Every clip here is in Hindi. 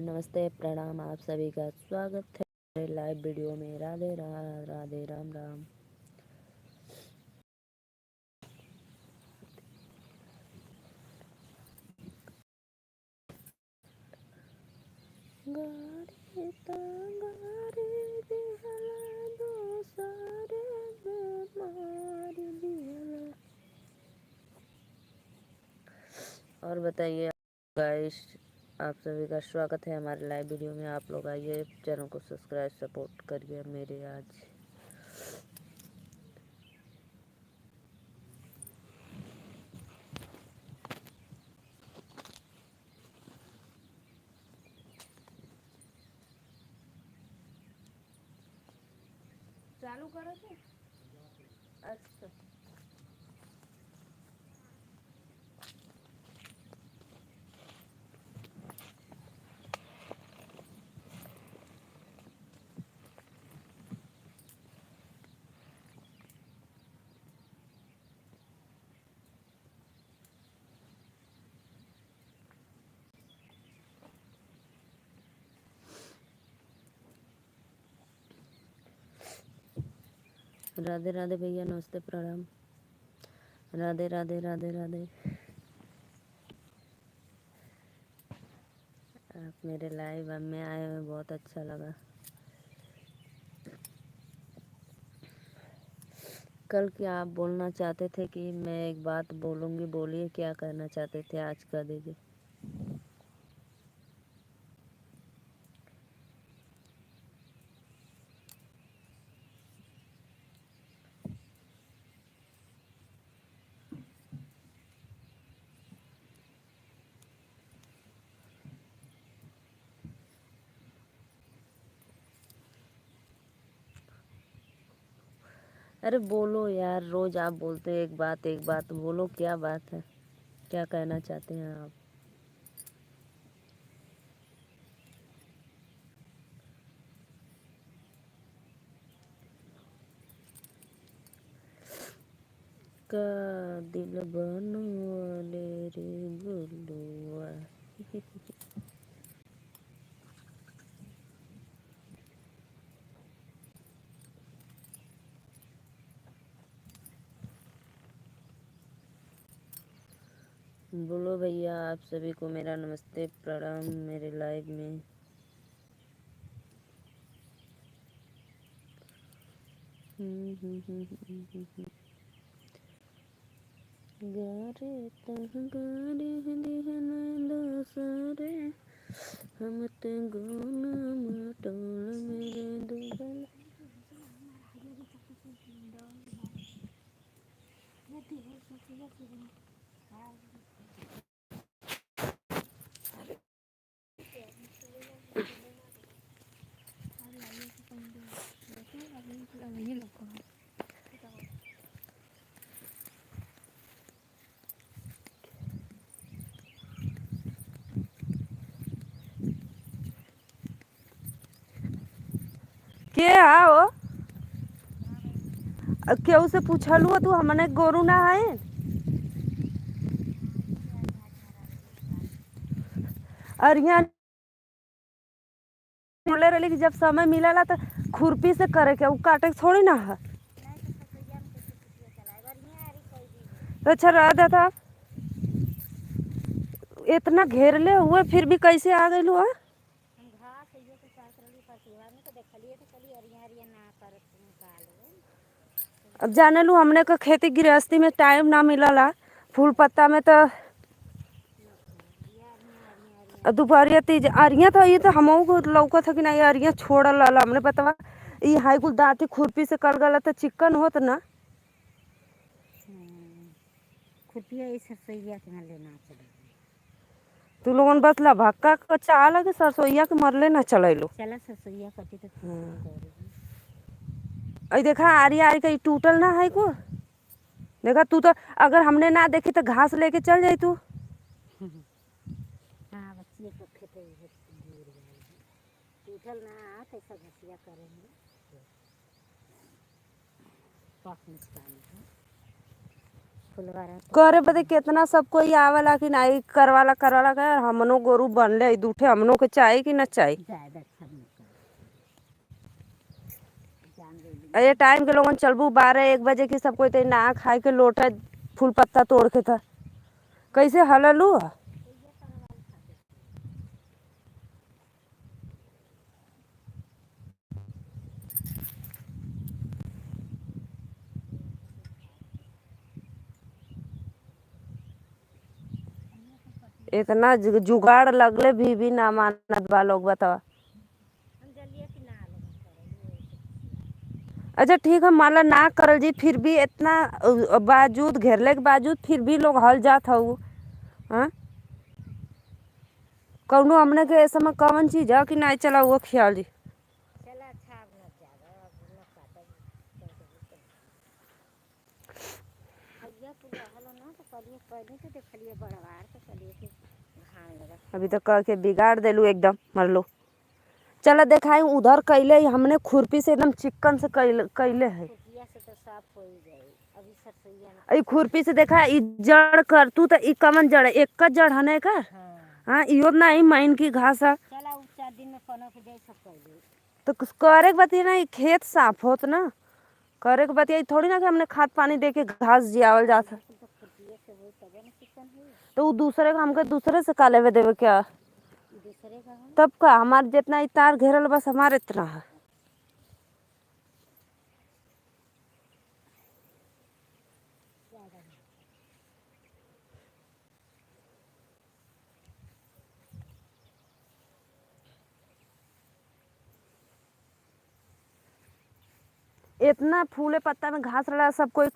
नमस्ते प्रणाम, आप सभी का स्वागत है मेरे लाइव वीडियो में। राधे राधे राम राम। और बताइए गाइस, आप सभी का स्वागत है हमारे लाइव वीडियो में। आप लोग आइए, चैनल को सब्सक्राइब सपोर्ट करिए मेरे। आज चालू करो थे। अच्छा, राधे राधे भैया, नमस्ते प्रणाम। राधे राधे राधे राधे। आप मेरे लाइव में आए हुए बहुत अच्छा लगा। कल क्या आप बोलना चाहते थे कि मैं एक बात बोलूँगी, बोलिए क्या कहना चाहते थे, आज कह दीजिए। अरे बोलो यार, रोज आप बोलते हैं एक बात बोलो, क्या बात है, क्या कहना चाहते हैं आप। का दिल बनवाले रे गुलुआ। बोलो भैया, आप सभी को मेरा नमस्ते प्रणाम मेरे लाइव में। गारे तह गारे दिहना दोसरे, हम ते गुना मटोल मेरे दुबल। के आओ केहू से पूछलू तू हमने गोरू ना है। अरिया बोले रही कि जब समय मिलेला तो खुरपी से करे के, उ काटे के थोड़ी ना है। तो अच्छा रह देता, इतना घेरले हुए फिर भी कैसे आ गई है। अब जाने लू हमने का खेती गृहस्थी में टाइम ना मिलला, फूल पत्ता में तो दोपहरिया तीज अरिया था। ये तो हमहू को लौका था कि नहीं, अरिया छोड़ल हमने पता ये हाई कुल दांती खुरपी से कर गला तो चिकन होत ना। खुरपिया इस सरसोईया के ना लेना चले। तू लोगन बस ला भक्का का चाल है कि सरसोईया के मरले ना चलैलो। चला सरसोईया कटी तो अरे देखा आरी आरी का टूटल ना है को। देखा तू तो अगर हमने ना देखी तो घास लेके चल जाई तू। हाँ बच्चे को खेते टूटल ना कैसा घसिया करेंगे। पाक निकालेंगे। फुलवा रहता करे बदे कितना सब कोई आवेला कि नहीं करवाला कर हमनो गोरू बनले दूठे हमनो के चाही कि न चाही। ज़्यादा अच्छा नहीं कर जान दे दी। ये टाइम के लोगन चलबू 12-1 बजे की सब कोई ते ना खाए के लोटा फूल पत्ता तोड़ के था कैसे हललू। इतना जुगाड़ लगले भी ना मानत बा लोग बतावा। हम जलिए कि ना लोग अच्छा ठीक है मान ला ना करल जी फिर भी इतना बावजूद घेरले के बावजूद फिर भी लोग हल जात हऊ। हाँ कौनो हमने के ऐसा में कौन चीज है कि नहीं चला वो ख्याल जी। चला अच्छा अब न ज़्यादा अब न काटा हइया कुल रहल ना तो कलिए पहले तो देखलिए बड़वार तो कलिए कि घान लगा अभी तो कह के बिगाड़ देलू एकदम मरलो। चला देखाई उधर कैले हमने खुरपी से एकदम चिक्कन से कैले है। खुटिया से तो साफ हो ही जाए अभी सरसैया में ई खुरपी से देखा ई जड़ कर तू तो ई कमन जड़ है, एक का जड़ हने का। हाँ हाँ इहो ना ही माइन की घास है चला उ 4 दिन में कोनो के दे सब कर दे तो करे के बतिया ना ई खेत साफ होत ना करे के बतिया थोड़ी ना कि हमने खाद पानी दे के घास जियावल जात है। तो खुटिया से वो तबे न चिकन है तो वो दूसरे का हमके दूसरे से काले में देवे क्या। दूसरे का है तब का हमारे जितना ई तार घेरल बस हमारे इतना है। इतना फूले पत्ता में घास रहा सब कोई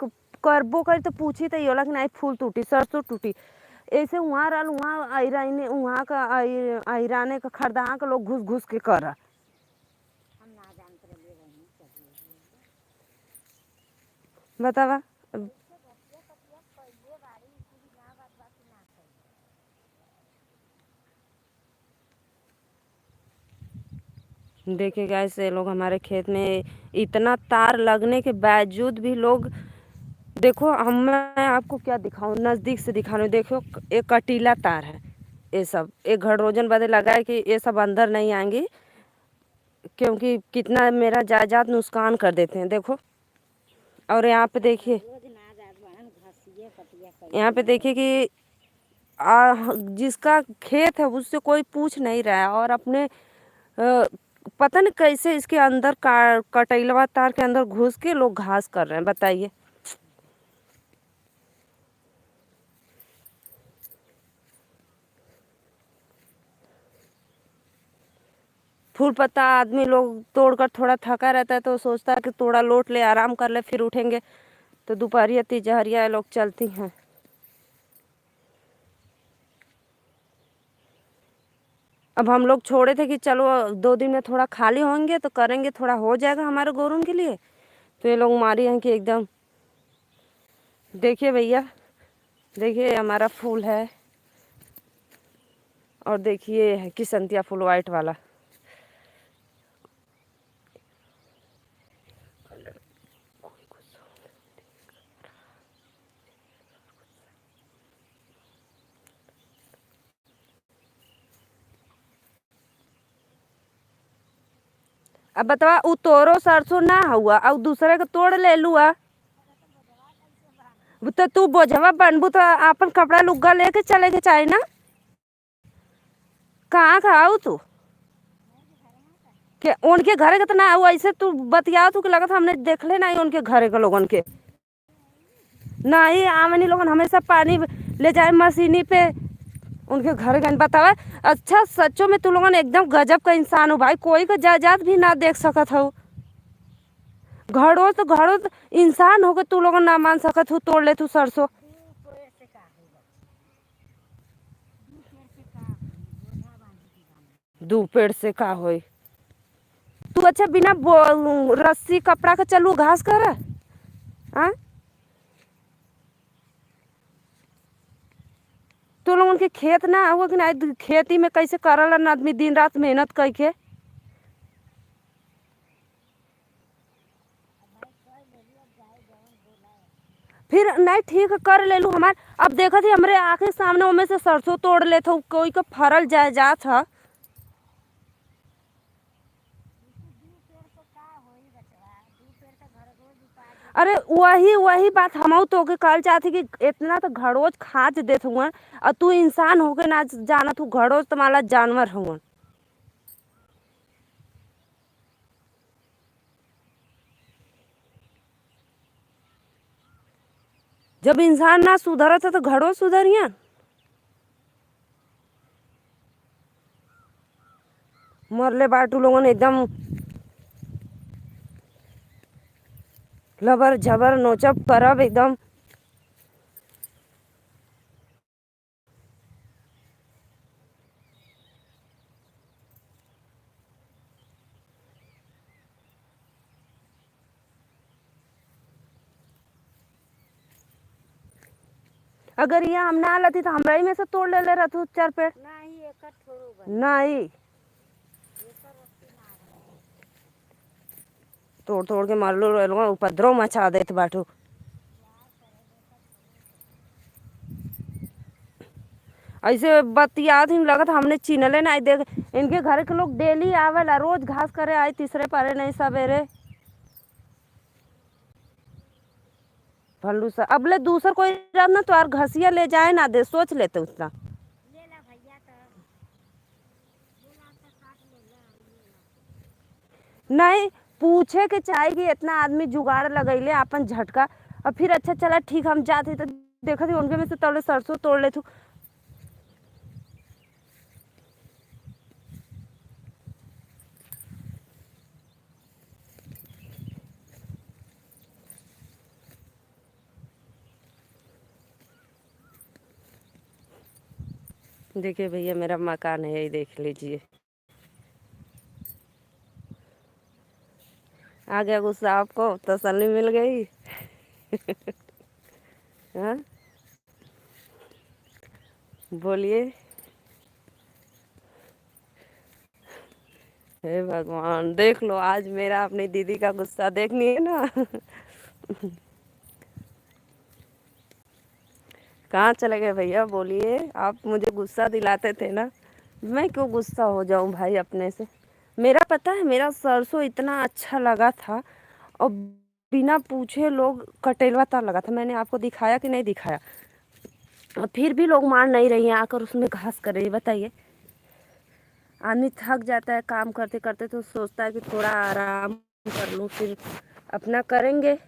करबो करी तो पूछी तो योला कि नहीं फूल टूटी सरसों टूटी ऐसे वहाँ रहल वहाँ आयराने वहाँ का आयराने का खरदहा का लोग घुस घुस के कर हम ना जानते रहिए वहीं कभी बतावा। देखिए गाइस ये लोग हमारे खेत में इतना तार लगने के बावजूद भी लोग देखो हम मैं आपको क्या दिखाऊं नज़दीक से दिखा रही हूँ। देखो एक कटीला तार है ये सब एक घड़रोजन बदे लगा है कि ये सब अंदर नहीं आएंगी क्योंकि कितना मेरा जायदाद नुकसान कर देते हैं देखो। और यहाँ पे देखिए रोज ना जात बहन घसिए कटिया कर यहाँ पे देखिए कि जिसका खेत है उससे कोई पूछ नहीं रहा है और अपने पता नहीं कैसे इसके अंदर कटैलवा तार के अंदर घुस के लोग घास कर रहे हैं बताइए। फूल पत्ता आदमी लोग तोड़कर थोड़ा थका रहता है तो सोचता है कि थोड़ा लोट ले आराम कर ले फिर उठेंगे तो दोपहरिया तिजहरिया लोग चलती हैं। अब हम लोग छोड़े थे कि चलो 2 दिन में थोड़ा खाली होंगे तो करेंगे थोड़ा हो जाएगा हमारे गोरूम के लिए तो ये लोग मारी हैं कि एकदम। देखिए भैया देखिए हमारा फूल है और देखिए है किसंतिया फूल वाइट वाला। अब बतावा उ तोरो सरसों ना हुआ और दूसरे के तोड़ ले लुआ तो तू बोझवा बनबू तो अपन कपड़ा लुग्गा लेके चले के चाहे ना। कहाँ का आऊ तू के उनके घरे के तो ना आऊ ऐसे तू बतिया तू के लगत हमने देखले नहीं उनके घरे के लोगन के नहीं आमनी लोगन हमेशा पानी ले जाए मशीनी पे उनके घर गन बतावा। अच्छा सच्चों में तू लोगन एकदम गजब का इंसान हो भाई कोई का जायदाद भी ना देख सकत हो घड़ो तो इंसान हो के तू लोगन ना मान सकत हो तोड़ ले तू सरसों पेड़ से का होगा पेड़ से का बोझा बांधी की बांधी 2 पेड़ से का होई तू अच्छा बिना रस्सी कपड़ा का चलू घास कर हाँ तू लोगन के खेत ना हुआ कि नहीं खेती में कैसे करल न आदमी दिन रात मेहनत करके फिर नहीं ठीक कर ले लू हमार। अब देखा थी हमरे आँखें सामने ओमे से सरसों तोड़ लेत हो, कोई का फरल जाए जात ह। अरे वही वही बात हमहू तोके कहल चाहती कि इतना तो घड़ोज खाच देत हुआ, और तू इंसान होके ना जाना, तू घड़ोज तो माला जानवर हुआ। जब इंसान ना सुधरत है तो घड़ोज सुधरिया। मरले बाटू लोगन एकदम लबर झबर नोचब करब एकदम। अगर ये हम ना लती तो हमरा ही में से तोड़ ले रहतू चार पेड़। नहीं एक थोड़ो बा नहीं, तोड़ तोड़ के मार लो, उपद्रव मचा देत बाटू। ऐसे बतियात ही लगत हमने चिनले नहीं। देख इनके घर के लोग डेली आवेला, रोज घास करे आए, तीसरे पारे नहीं सवेरे। भल्लू सा अबले दूसर कोई रहत ना तो यार घसिया ले जाए ना दे, सोच लेते उतना। ले ला भैया तो ले ला तो काट ले ला ले ला। नहीं, पूछे के चाहे कि इतना आदमी जुगाड़ लगैले अपन झटका। और फिर अच्छा चला ठीक हम जाते तो देखा थी उनके में से तौले सरसों तोड़ ले तू। देखिए भैया मेरा मकान है, यही देख लीजिए। आ गया गुस्सा आपको, तसल्ली मिल गई। हाँ बोलिए। हे भगवान, देख लो आज मेरा अपनी दीदी का गुस्सा देखनी है ना। कहाँ चले गए भैया, बोलिए। आप मुझे गुस्सा दिलाते थे ना, मैं क्यों गुस्सा हो जाऊं भाई अपने से। मेरा पता है, मेरा सरसों इतना अच्छा लगा था, और बिना पूछे लोग कटेलवा तार लगा था। मैंने आपको दिखाया कि नहीं दिखाया, और फिर भी लोग मान नहीं रही हैं आकर उसमें घास कर रही है। बताइए, आदमी थक जाता है काम करते करते तो सोचता है कि थोड़ा आराम कर लूं, फिर अपना करेंगे।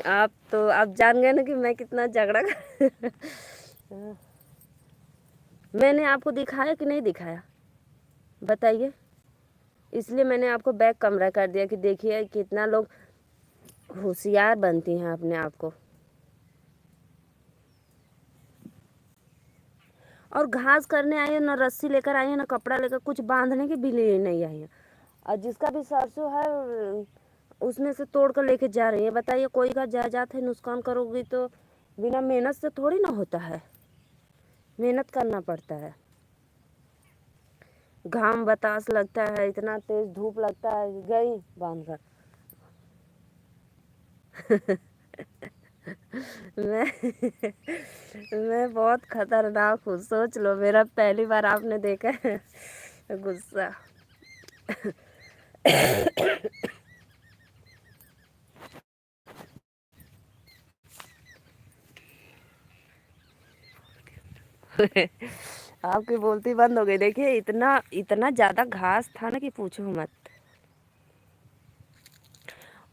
आप तो आप जान गए ना कि मैं कितना झगड़ा मैंने आपको दिखाया कि नहीं दिखाया, बताइए। इसलिए मैंने आपको बैक कमरा कर दिया कि देखिए कितना लोग होशियार बनती हैं अपने आप को। और घास करने आई है ना, रस्सी लेकर आई है ना, कपड़ा लेकर, कुछ बांधने की भी लिए नहीं आई है। और जिसका भी सरसों है उसमें से तोड़ कर लेके जा रही है। बताइए, कोई का जायदाद है, नुकसान करोगी तो बिना मेहनत से थोड़ी ना होता है, मेहनत करना पड़ता है। घाम बतास लगता है, इतना तेज धूप लगता है, गई बांध कर। मैं मैं बहुत खतरनाक हूँ, सोच लो। मेरा पहली बार आपने देखा है गुस्सा। आपकी बोलती बंद हो गई। देखिए इतना इतना ज्यादा घास था ना कि पूछो मत।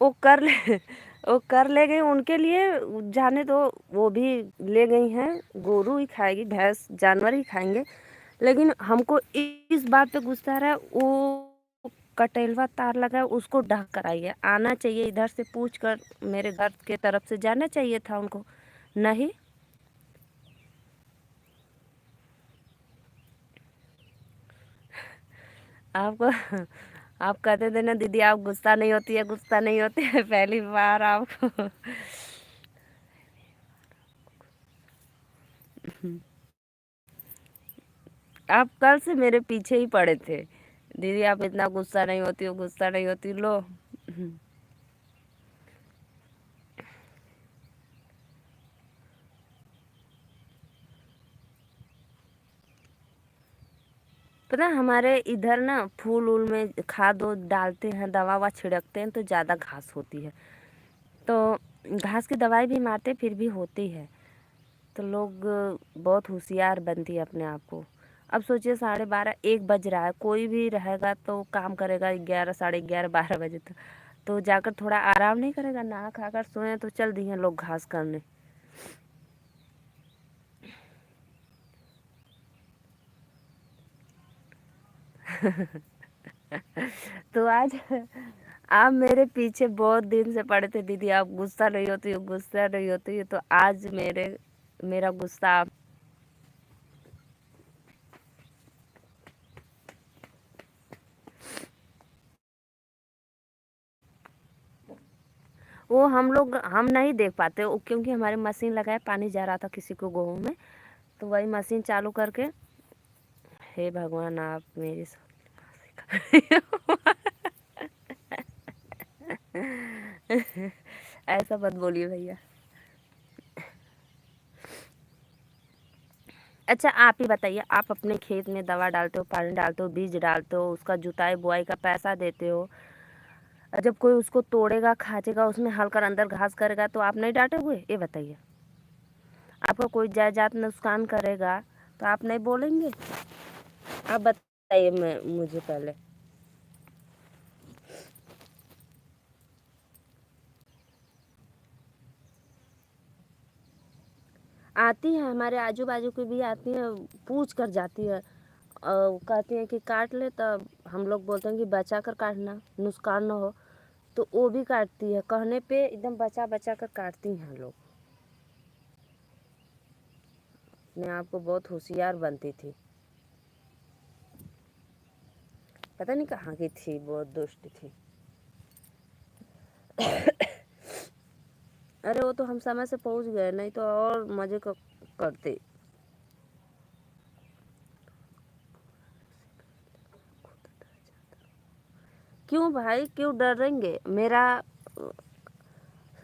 वो कर ले वो कर ले गई उनके लिए, जाने दो। वो भी ले गई हैं, गोरू ही खाएगी, भैंस जानवर ही खाएंगे। लेकिन हमको इस बात पे गुस्सा आ रहा है, वो कटेलवा तार लगा है, उसको ढक कर आई है। आना चाहिए इधर से पूछ कर, मेरे घर के तरफ से जाना चाहिए था उनको। नहीं, आपको आप कहते थे ना दीदी आप गुस्सा नहीं होती है, गुस्सा नहीं होती है। पहली बार आपको आप कल से मेरे पीछे ही पड़े थे। दीदी आप इतना गुस्सा नहीं होती हो, गुस्सा नहीं होती, लो। पता है, हमारे इधर ना फूल उल में खाद उद डालते हैं, दवा ववा छिड़कते हैं तो ज़्यादा घास होती है। तो घास की दवाई भी मारते फिर भी होती है। तो लोग बहुत होशियार बनती है अपने आप को। अब सोचिए 12:30 1 बज रहा है, कोई भी रहेगा तो काम करेगा 11 11:30 12 बजे तक। तो जाकर थोड़ा आराम नहीं करेगा, नहा खाकर सोए तो चल दिए लोग घास करने। तो आज आप मेरे पीछे बहुत दिन से पड़े थे, दीदी आप गुस्सा नहीं होती हो, गुस्सा नहीं होती हो, तो आज मेरा गुस्सा आप। वो हम नहीं देख पाते वो, क्योंकि हमारे मशीन लगा है, पानी जा रहा था किसी को गेहूं में, तो वही मशीन चालू करके। हे भगवान आप मेरी ऐसा मत बोलिए भैया। अच्छा आप ही बताइए, आप अपने खेत में दवा डालते हो, पानी डालते हो, बीज डालते हो, उसका जुताई बुआई का पैसा देते हो, और जब कोई उसको तोड़ेगा खाचेगा उसमें हलकर अंदर घास करेगा तो आप नहीं डांटोगे? ये बताइए। आपका कोई जायदाद नुकसान करेगा तो आप नहीं बोलेंगे? आप बताइए मैं मुझे पहले। आती है, हमारे आजू बाजू की भी आती है, पूछ कर जाती है और कहती हैं कि काट ले, तब हम लोग बोलते हैं कि बचा कर काटना, नुकसान ना हो। तो वो भी काटती है, कहने पे एकदम बचा बचा कर काटती हैं लोग। अपने आप को बहुत होशियार बनती थी, पता नहीं कहाँ की थी, बहुत दुष्ट थी। अरे वो तो हम समय से पहुंच गए, नहीं तो और मजे करते। क्यों भाई, क्यों डरेंगे? मेरा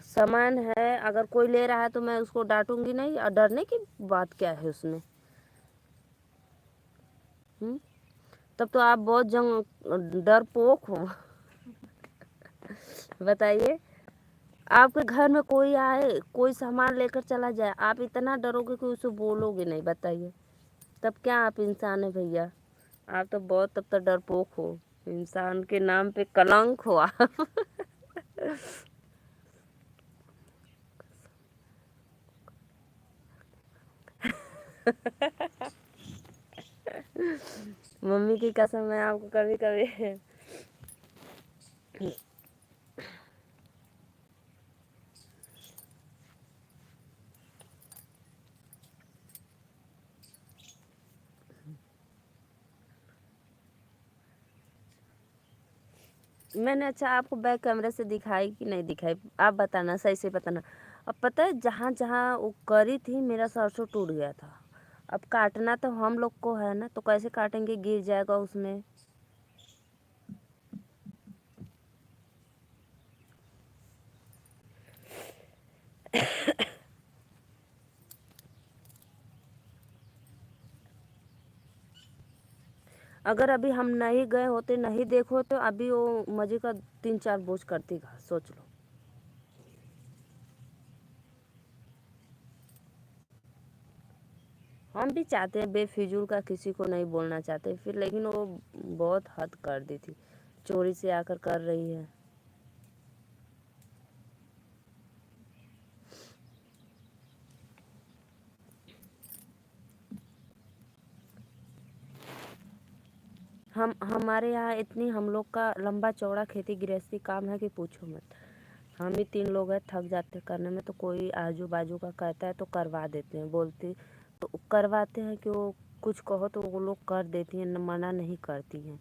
सामान है, अगर कोई ले रहा है तो मैं उसको डांटूंगी नहीं, और डरने की बात क्या है उसमें? हम्म। तब तो आप बहुत डरपोक हो। बताइए, आपके घर में कोई आए, कोई सामान लेकर चला जाए, आप इतना डरोगे कि उसे बोलोगे नहीं? बताइए, तब क्या आप इंसान है भैया? आप तो बहुत तब तो डरपोक हो, इंसान के नाम पे कलंक हो आप। मम्मी की कसम है आपको, कभी कभी मैंने अच्छा आपको बैक कैमरे से दिखाई कि नहीं दिखाई? आप बताना, सही से बताना। अब पता है, जहाँ जहाँ वो करी थी मेरा सरसों टूट गया था। अब काटना तो हम लोग को है ना, तो कैसे काटेंगे? गिर जाएगा उसमें। अगर अभी हम नहीं गए होते, नहीं देखो तो अभी वो मजे का 3 4 बोझ करती घास, सोच लो। हम भी चाहते हैं, बेफिजूल का किसी को नहीं बोलना चाहते फिर, लेकिन वो बहुत हद कर दी थी, चोरी से आकर कर रही है। हम हमारे यहाँ इतनी, हम लोग का लंबा चौड़ा खेती गृहस्थी काम है कि पूछो मत। हम ही 3 लोग हैं, थक जाते हैं करने में, तो कोई आजू बाजू का कहता है तो करवा देते हैं, बोलती तो करवाते हैं कि वो कुछ कहो तो वो लोग कर देती हैं, मना नहीं करती हैं।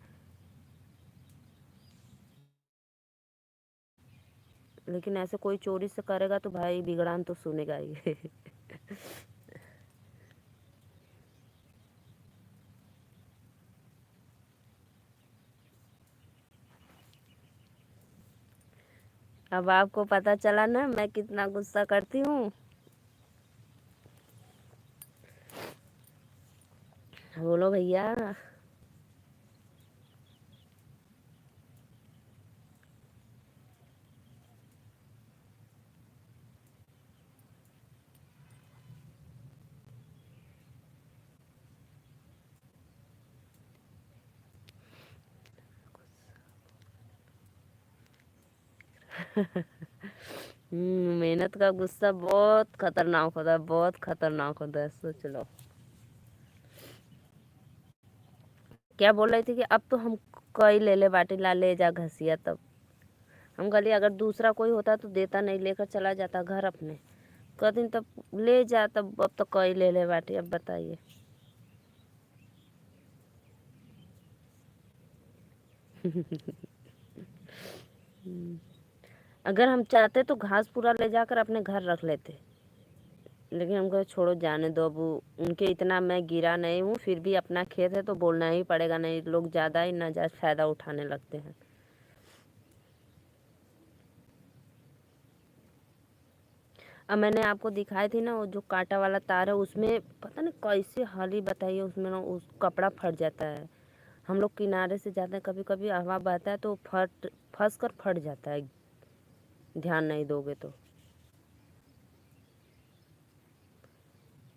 लेकिन ऐसे कोई चोरी से करेगा तो भाई बिगड़ान तो सुनेगा ही। अब आपको पता चला ना मैं कितना गुस्सा करती हूँ। बोलो भैया। मेहनत का गुस्सा बहुत खतरनाक होता है, बहुत खतरनाक होता है, सोच लो। क्या बोल रही थी कि अब तो हम कई ले ले बाटी ला ले जा घसिया, तब हम कहली अगर दूसरा कोई होता तो देता नहीं, लेकर चला जाता घर अपने। कहती तब ले जा, तब अब तो कई ले ले बाटी। अब बताइए। अगर हम चाहते तो घास पूरा ले जाकर अपने घर रख लेते, लेकिन हमको छोड़ो, जाने दो। अब उनके इतना मैं गिरा नहीं हूँ, फिर भी अपना खेत है तो बोलना ही पड़ेगा, नहीं लोग ज़्यादा ही नाजायज फ़ायदा उठाने लगते हैं। अब मैंने आपको दिखाई थी ना वो जो कांटा वाला तार है, उसमें पता नहीं कैसे हाली बताइए, उसमें ना उस कपड़ा फट जाता है। हम लोग किनारे से जाते हैं, कभी कभी हवा बहता है तो फंस कर फट जाता है, ध्यान नहीं दोगे तो।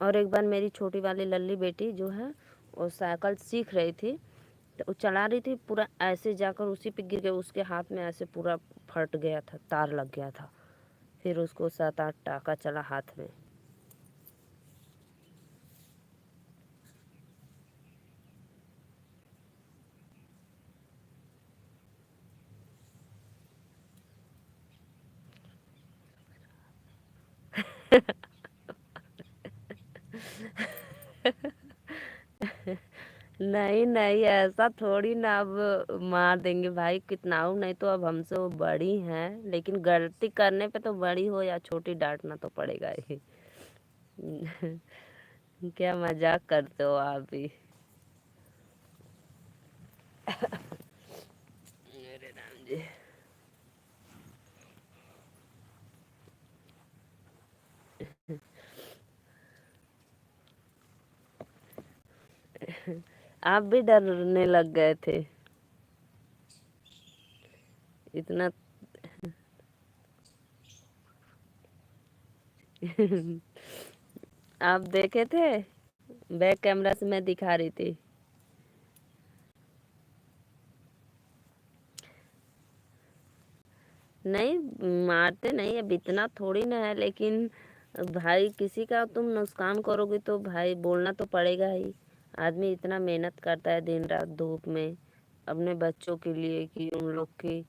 और एक बार मेरी छोटी वाली लल्ली बेटी जो है, वो साइकिल सीख रही थी, तो वो चला रही थी, पूरा ऐसे जाकर उसी पे गिर गया, उसके हाथ में ऐसे पूरा फट गया था, तार लग गया था। फिर उसको 7-8 टाका चला हाथ में। नहीं नहीं, ऐसा थोड़ी ना, अब मार देंगे भाई, कितना हो, नहीं तो अब हमसे वो बड़ी हैं, लेकिन गलती करने पे तो बड़ी हो या छोटी डांटना तो पड़ेगा ही। क्या मजाक करते हो आप भी। अरे राम जी। आप भी डरने लग गए थे इतना। आप देखे थे, बैक कैमरा से मैं दिखा रही थी। नहीं, मारते नहीं, अब इतना थोड़ी ना है, लेकिन भाई किसी का तुम नुकसान करोगे तो भाई बोलना तो पड़ेगा ही। आदमी इतना मेहनत करता है दिन रात धूप में अपने बच्चों के लिए कि उन लोग की।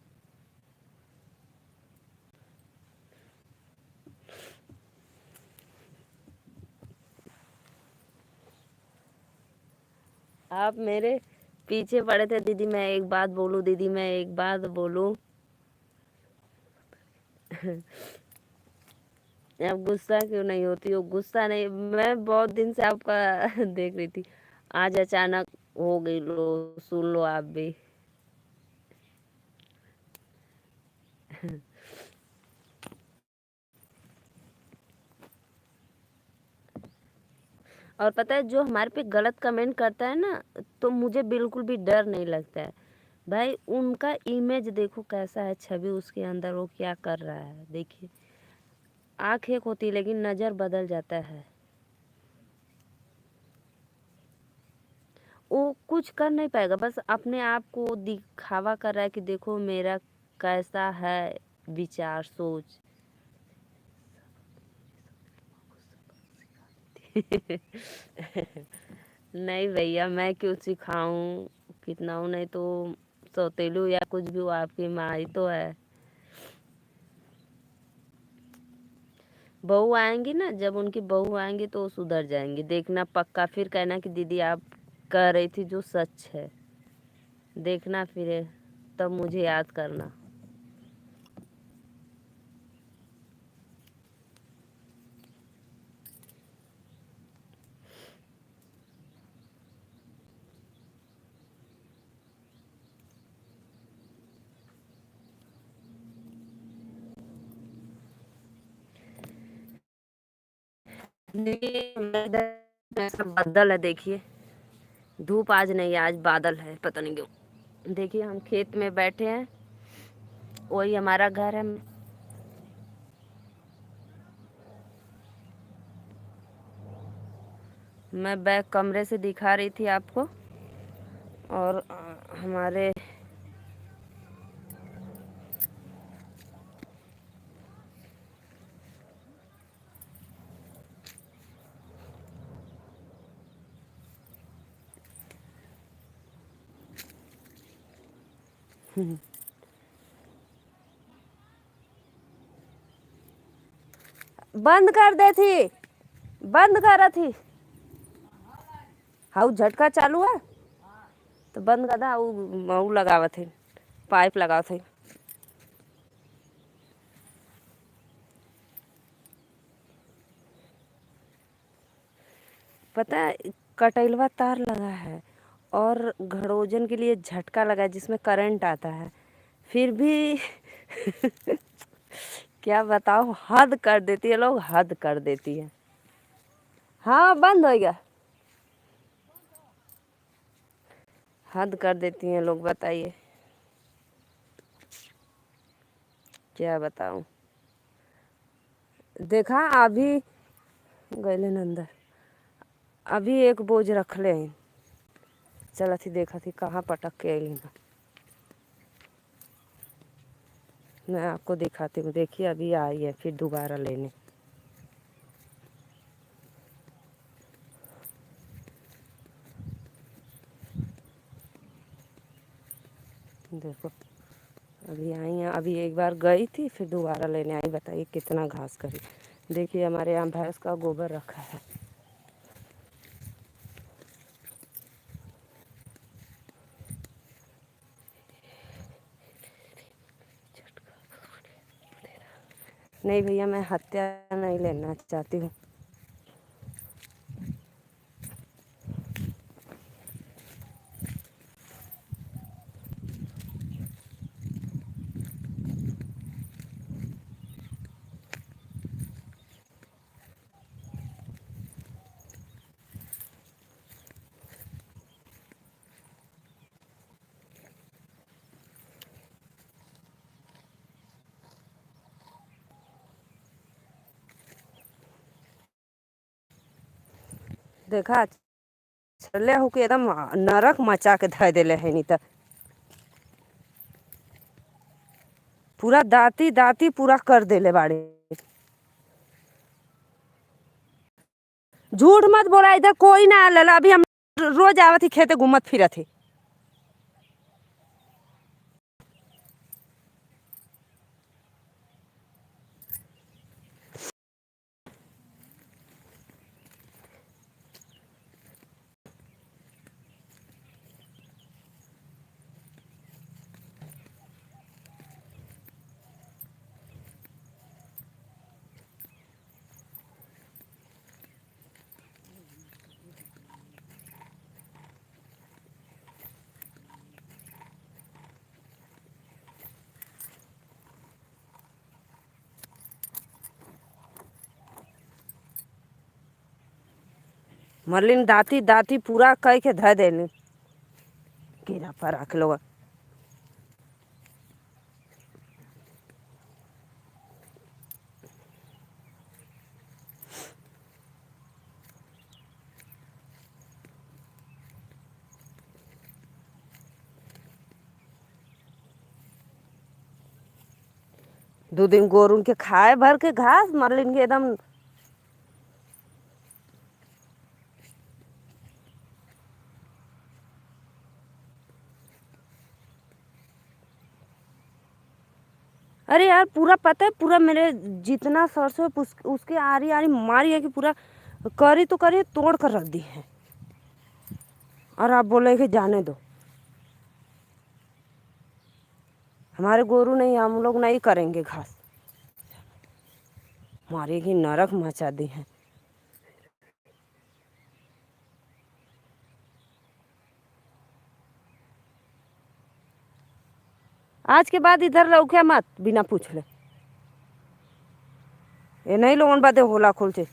आप मेरे पीछे पड़े थे, दीदी मैं एक बात बोलूं, दीदी मैं एक बात बोलूं। आप गुस्सा क्यों नहीं होती हो? गुस्सा नहीं, मैं बहुत दिन से आपका देख रही थी, आज अचानक हो गई, लो सुन लो आप भी। और पता है जो हमारे पे गलत कमेंट करता है ना, तो मुझे बिल्कुल भी डर नहीं लगता है। भाई उनका इमेज देखो कैसा है, छवि उसके अंदर, वो क्या कर रहा है देखिए। आँख एक होती है लेकिन नज़र बदल जाता है। वो कुछ कर नहीं पाएगा, बस अपने आप को दिखावा कर रहा है कि देखो मेरा कैसा है विचार सोच। नहीं भैया, मैं क्यों सिखाऊं, कितना हूँ, नहीं तो सौतेलू या कुछ भी, वो आपकी माँ ही तो है। बहू आएंगी ना, जब उनकी बहू आएंगी तो वो सुधर जाएंगी, देखना पक्का, फिर कहना कि दीदी आप कह रही थी जो सच है। देखना फिर, तब मुझे याद करना। देखिए हमारे इधर ऐसा बादल है, देखिए धूप आज नहीं है, आज बादल है, पता नहीं क्यों। देखिए हम खेत में बैठे हैं, वही हमारा घर है। मैं बैक कमरे से दिखा रही थी आपको। और हमारे बंद कर दे थी, बंद कर थी। हाउ झटका चालू है तो बंद कर दा। ऊ लगावत है, पाइप लगावत है। पता है कटैलवा तार लगा है और घड़ोजन के लिए झटका लगा है जिसमें करंट आता है, फिर भी क्या बताओ, हद कर देती है लोग, हद कर देती है। हाँ बंद हो गया, हद कर देती हैं लोग, बताइए क्या बताऊं। देखा अभी गए अंदर, अभी एक बोझ रख ले, चला थी देखा थी कहाँ पटक के अली ना। मैं आपको दिखाती हूँ, देखिए अभी आई है फिर दोबारा लेने। देखो अभी आई हैं, अभी एक बार गई थी फिर दोबारा लेने आई। बताइए कितना घास करी। देखिए हमारे यहाँ भैंस का गोबर रखा है। नहीं भैया मैं हत्या नहीं लेना चाहती हूँ। देखा चले हो के एकदम नरक मचा के धर देले है, नहीं तो पूरा दाती दाती पूरा कर देले बाड़े। झूठ मत बोला, इधर कोई ना आल। अभी हम रोज आवत ही खेते घूमत फिरत ही। मरलिन दाती दाती पूरा कह के धर देने कीड़ा पर रख लोग। दो दिन गोरू के खाए भर के घास, मरलिन के एकदम। अरे यार पूरा पता है, पूरा मेरे जितना सरसों है उसके आरी आरी मारी है कि पूरा करी तो करी तोड़ कर रख दी है। और आप बोले कि जाने दो, हमारे गोरू नहीं, हम लोग नहीं करेंगे घास। मारेगी नरक मचा दी है। आज के बाद इधर लौके मत बिना पूछ ले, ये नहीं लोगन बातें होला खोल से।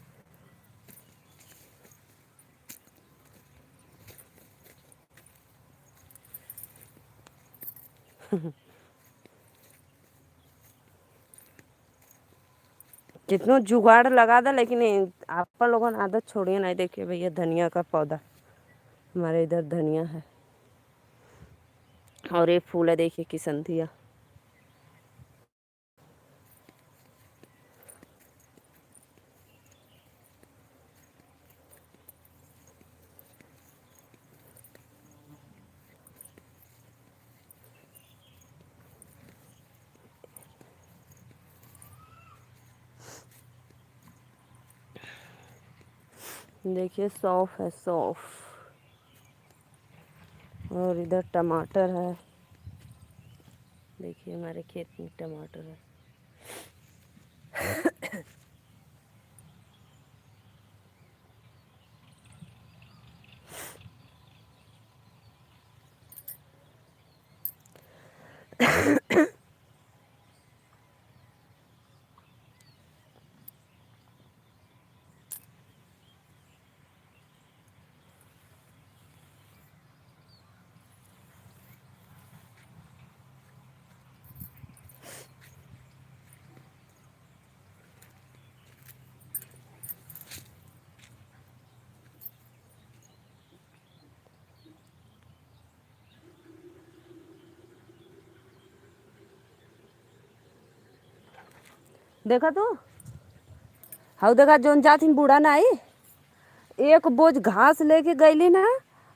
कितनो जुगाड़ लगा था, लेकिन आप लोगों ने आदत छोड़िए नहीं। देखिए भैया धनिया का पौधा, हमारे इधर धनिया है और ये फूल है, देखिए किसनथिया। देखिए सौंफ है, सौंफ। और इधर टमाटर है, देखिए हमारे खेत में टमाटर है। देखा तू, हाउ देखा जोन जाथिन बूढ़ा नाई, एक बोझ घास लेके गईली ना,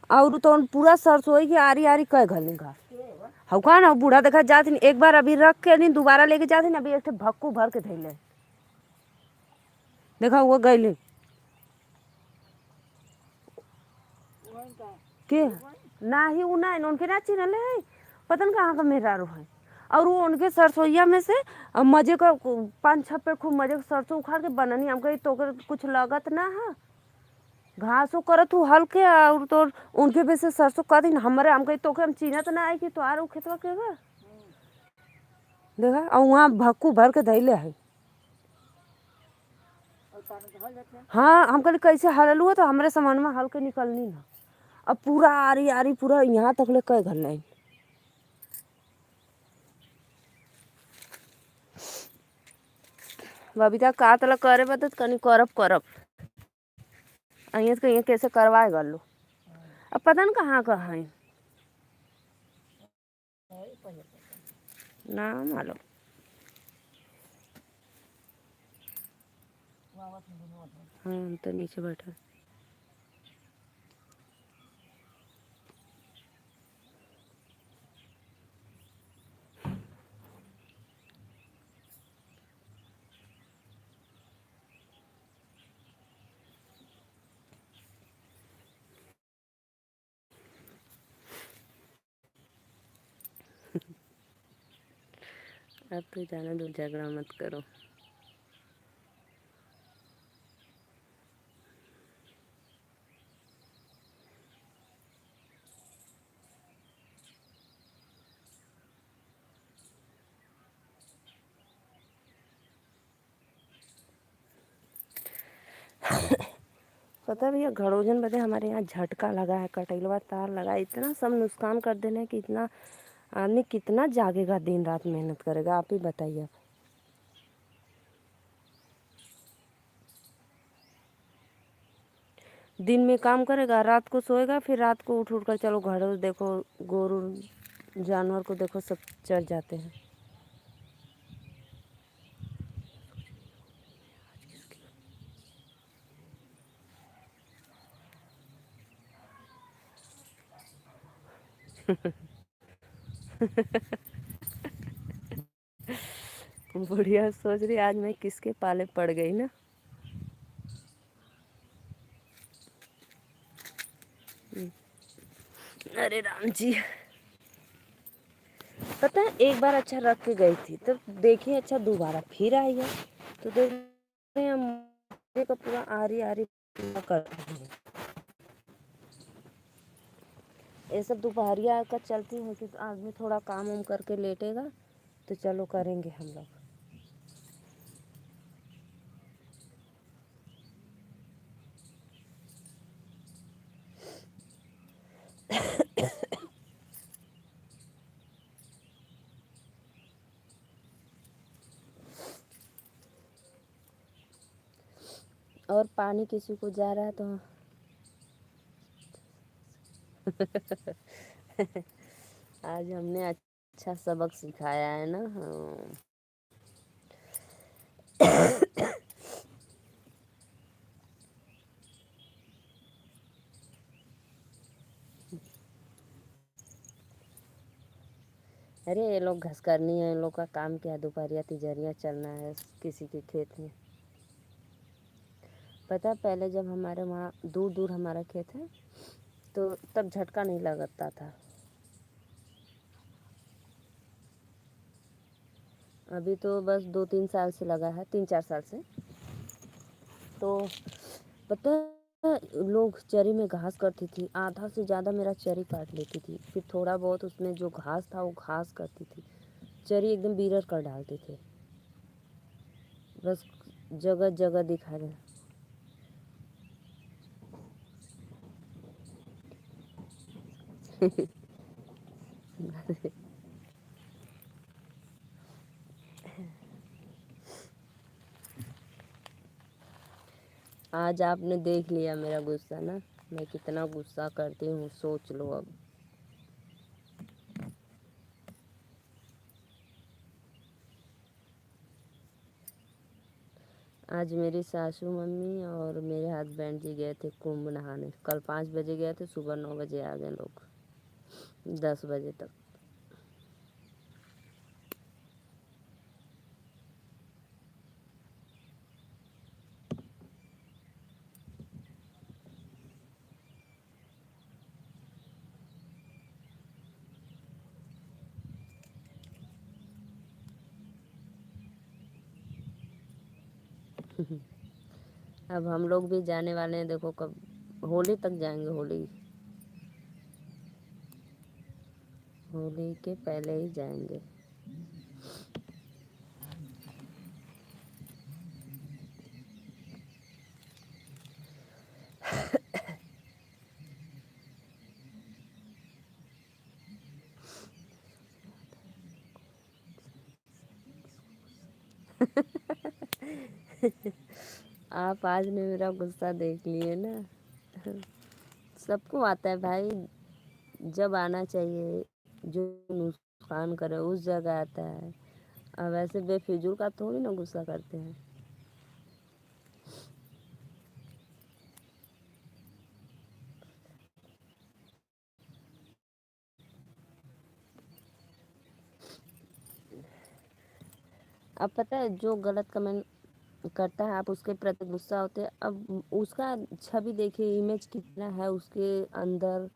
और तो पूरा सरसोई की आरी आरी कह घली घास। हाउ का ना बूढ़ा देखा जाथिन, एक बार अभी रख के नहीं दोबारा लेके जाथिन, अभी एक भक्कू भर के धैले। देखा वो गईली के ना ही उ ना उनके ना चिन्हले है, पता न कहाँ का मेहरारू है। और वो उनके सरसोईया में से मजे का 5-6 पेड़ खूब मजे का सरसों उखाड़ के बननी। हम कही तो कुछ लगत ना है, घासो करत हूँ हल्के, और तो उनके भी से सरसों कर दी हमारे। हम कही तो हम चिन्हत ना है कि तो आर खेतवा के बा। देखा और वहाँ भक्कू भर के धैले है। हाँ हम कहली कैसे हलल हुआ, तो हमारे सामान में हल्के निकलनी ना। अब पूरा आरी आरी पूरा यहाँ तक ले कह घर लाइन। बबीता का तला करे बता कनी करब करब अहिया से कहिए कैसे करवाए गल लो। अब पता न कहाँ का है ना मालूम। हाँ हम तो नीचे बैठा। अब तो जाना दो, झगड़ा मत करो। पता भैया घड़ोजन बदे हमारे यहाँ झटका लगा है, कटैलवा तार लगा है, इतना सब नुकसान कर देने कि इतना आदमी कितना जागेगा, दिन रात मेहनत करेगा, आप ही बताइए। अब दिन में काम करेगा, रात को सोएगा, फिर रात को उठ उठ कर चलो घर देखो, गोरू जानवर को देखो सब चढ़ जाते हैं। बुढ़िया सोच रही आज मैं किसके पाले पड़ गई ना। अरे राम जी, पता है एक बार अच्छा रख के गई थी तो देखिए अच्छा दोबारा फिर आई है, तो देख रहे हैं मुझे का पूरा आरी आरी पूरा कर रही है। ये सब दोपहरिया का चलती है कि आदमी थोड़ा काम वाम करके लेटेगा, तो चलो करेंगे हम लोग। और पानी किसी को जा रहा है तो आज हमने अच्छा सबक सिखाया है ना। हाँ। अरे ये लोग घस करनी है, इन लोग का काम क्या दोपहरिया तिजरिया चलना है किसी के खेत में। पता है पहले जब हमारे वहाँ दूर दूर हमारा खेत है तो तब झटका नहीं लगता था। अभी तो बस 2-3 साल से लगा है, 3-4 साल से। तो पता है लोग चरी में घास करती थी, आधा से ज़्यादा मेरा चरी काट लेती थी, फिर थोड़ा बहुत उसमें जो घास था वो घास करती थी, चरी एकदम बीरर कर डालते थे। बस जगह जगह दिखा रहे। आज आपने देख लिया मेरा गुस्सा ना, मैं कितना गुस्सा करती हूँ, सोच लो अब। आज मेरी सासू मम्मी और मेरे हस्बैंड जी गए थे कुंभ नहाने। कल 5 बजे गए थे, सुबह 9 बजे आ गए लोग, 10 बजे तक। अब हम लोग भी जाने वाले हैं, देखो कब, होली तक जाएंगे। होली होली के पहले ही जाएंगे। आप आज में मेरा गुस्सा देख लिए ना। सबको आता है भाई, जब आना चाहिए, जो नुकसान करे उस जगह आता है। अब ऐसे बेफिजूल का थोड़ी ना गुस्सा करते हैं। अब पता है जो गलत कमेंट करता है आप उसके प्रति गुस्सा होते हैं। अब उसका छवि देखिए, इमेज कितना है उसके अंदर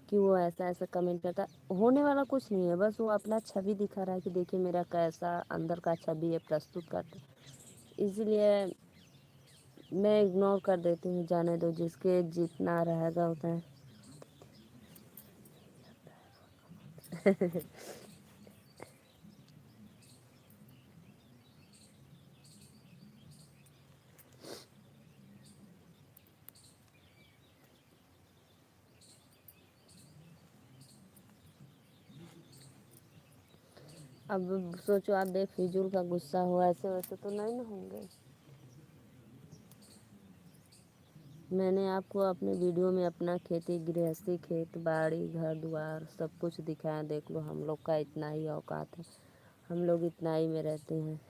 कि वो ऐसा ऐसा कमेंट करता है। होने वाला कुछ नहीं है, बस वो अपना छवि दिखा रहा है कि देखिए मेरा कैसा अंदर का छवि है, प्रस्तुत करता है। इसलिए मैं इग्नोर कर देती हूँ, जाने दो, जिसके जितना रहेगा उतना। अब सोचो आप बेफिजूल का गुस्सा हो, ऐसे वैसे तो नहीं ना होंगे। मैंने आपको अपने वीडियो में अपना खेती गृहस्थी, खेत बाड़ी घर द्वार सब कुछ दिखाया, देख लो हम लोग का इतना ही औकात है, हम लोग इतना ही में रहते हैं।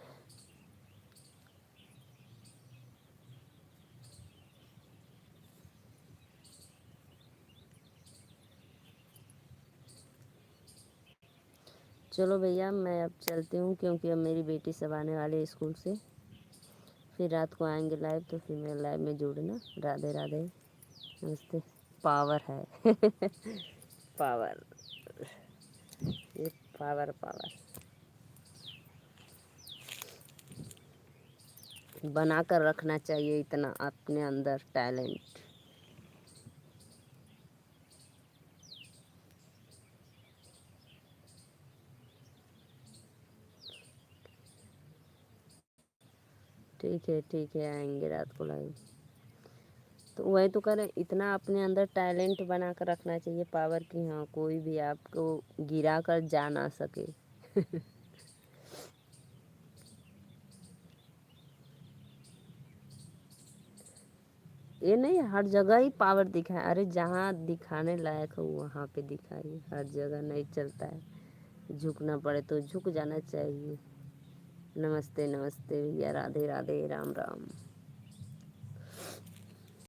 चलो भैया मैं अब चलती हूँ, क्योंकि अब मेरी बेटी सब आने वाली है स्कूल से, फिर रात को आएंगे लाइव, तो फिर मेरे लाइव में जुड़ना। राधे राधे, नमस्ते। पावर है। पावर, ये पावर पावर बना कर रखना चाहिए, इतना अपने अंदर टैलेंट। ठीक है आएंगे रात को लाइव। तो वही तो करें, इतना अपने अंदर टैलेंट बना कर रखना चाहिए, पावर की। हाँ, कोई भी आपको गिरा कर जा ना सके। ये नहीं हर जगह ही पावर दिखाए, अरे जहाँ दिखाने लायक हो वहाँ पे दिखाइए, हर जगह नहीं चलता है। झुकना पड़े तो झुक जाना चाहिए। नमस्ते नमस्ते भैया, राधे राधे, राम राम।